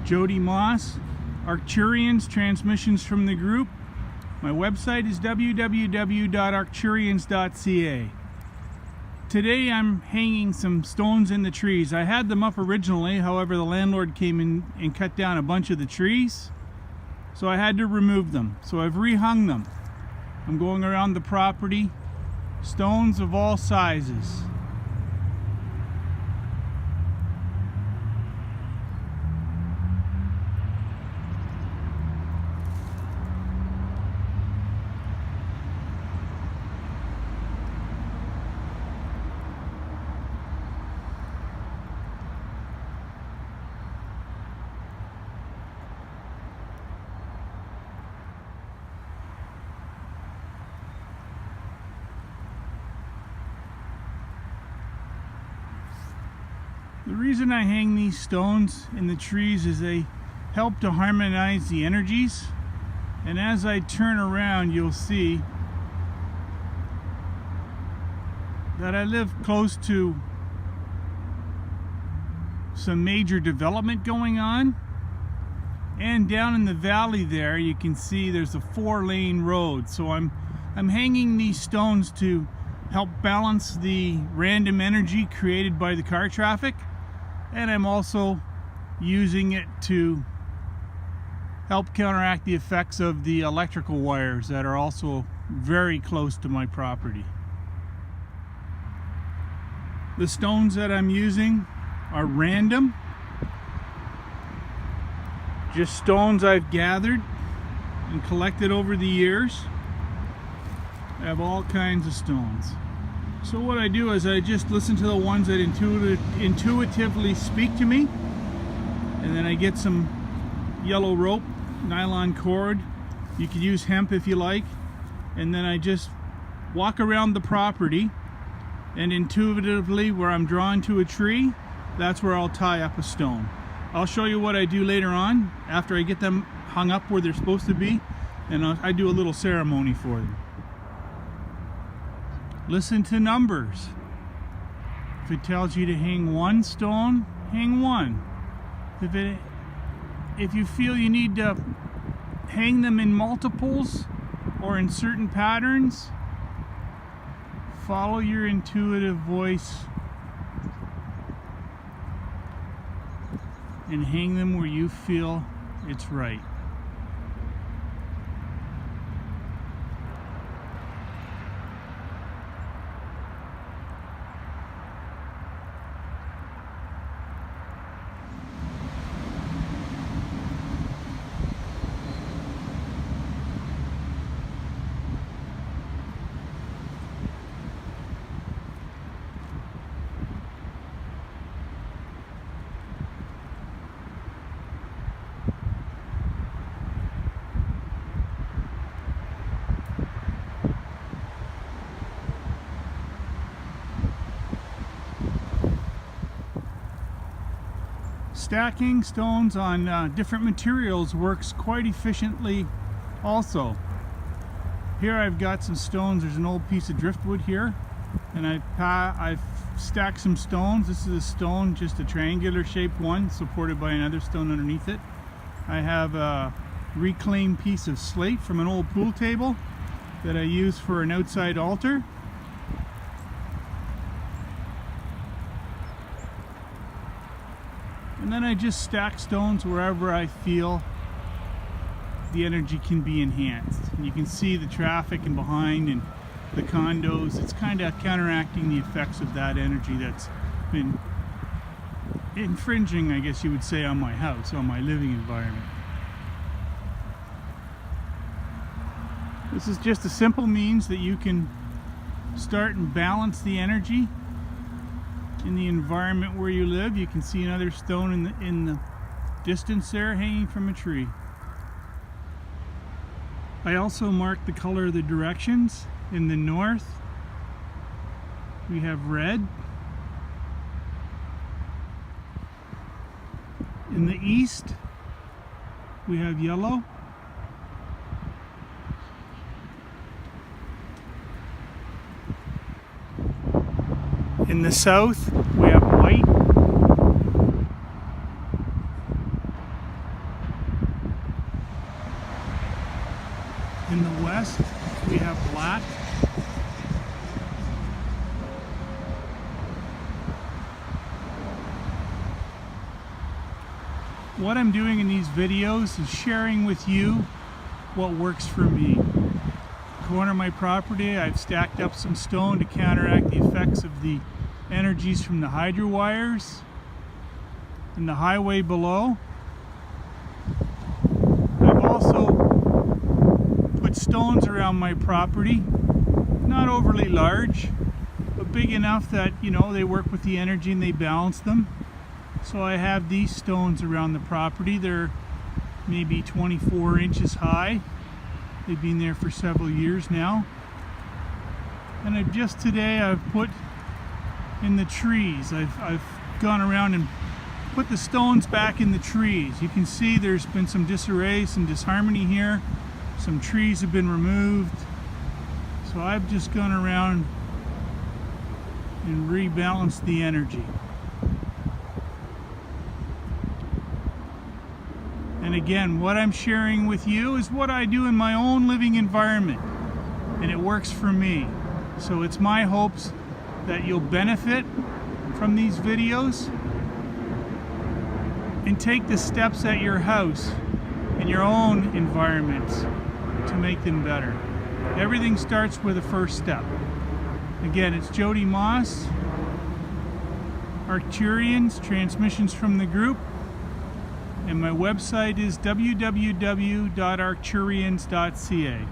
Jody Maas, Arcturians, transmissions from the group. My website is www.arcturians.ca. Today I'm hanging some stones in the trees. I had them up originally, however the landlord came in and cut down a bunch of the trees, so I had to remove them. So I've rehung them. I'm going around the property, stones of all sizes. The reason I hang these stones in the trees is they help to harmonize the energies, and as I turn around you'll see that I live close to some major development going on, and down in the valley there you can see there's a 4-lane road. So I'm hanging these stones to help balance the random energy created by the car traffic, and I'm also using it to help counteract the effects of the electrical wires that are also very close to my property. The stones that I'm using are random, just stones I've gathered and collected over the years. I have all kinds of stones. So what I do is I just listen to the ones that intuitively speak to me, and then I get some yellow rope, nylon cord. You could use hemp if you like, and then I just walk around the property, and intuitively where I'm drawn to a tree, that's where I'll tie up a stone. I'll show you what I do later on after I get them hung up where they're supposed to be, and I do a little ceremony for them. Listen to numbers. If it tells you to hang one stone, hang one. If you feel you need to hang them in multiples or in certain patterns, follow your intuitive voice and hang them where you feel it's right. Stacking stones on different materials works quite efficiently also. Here I've got some stones. There's an old piece of driftwood here, and I've stacked some stones. This is a stone, just a triangular shaped one, supported by another stone underneath it. I have a reclaimed piece of slate from an old pool table that I use for an outside altar. And then I just stack stones wherever I feel the energy can be enhanced. And you can see the traffic and behind and the condos. It's kind of counteracting the effects of that energy that's been infringing, I guess you would say, on my house, on my living environment. This is just a simple means that you can start and balance the energy in the environment where you live. You can see another stone in the distance there hanging from a tree. I also mark the color of the directions. In the north we have red. In the east we have yellow. In the south, we have white. In the west, we have black. What I'm doing in these videos is sharing with you what works for me. Corner of my property, I've stacked up some stone to counteract the effects of the energies from the hydro wires and the highway below. I've also put stones around my property, not overly large, but big enough that, you know, they work with the energy and they balance them. So I have these stones around the property. They're maybe 24 inches high. They've been there for several years now. And I've put in the trees. I've gone around and put the stones back in the trees. You can see there's been some disarray, some disharmony here. Some trees have been removed. So I've just gone around and rebalanced the energy. And again, what I'm sharing with you is what I do in my own living environment, and it works for me. So it's my hopes that you'll benefit from these videos and take the steps at your house in your own environments to make them better. Everything starts with a first step. Again, it's Jody Maas, Arcturians, transmissions from the group. And my website is www.arcturians.ca.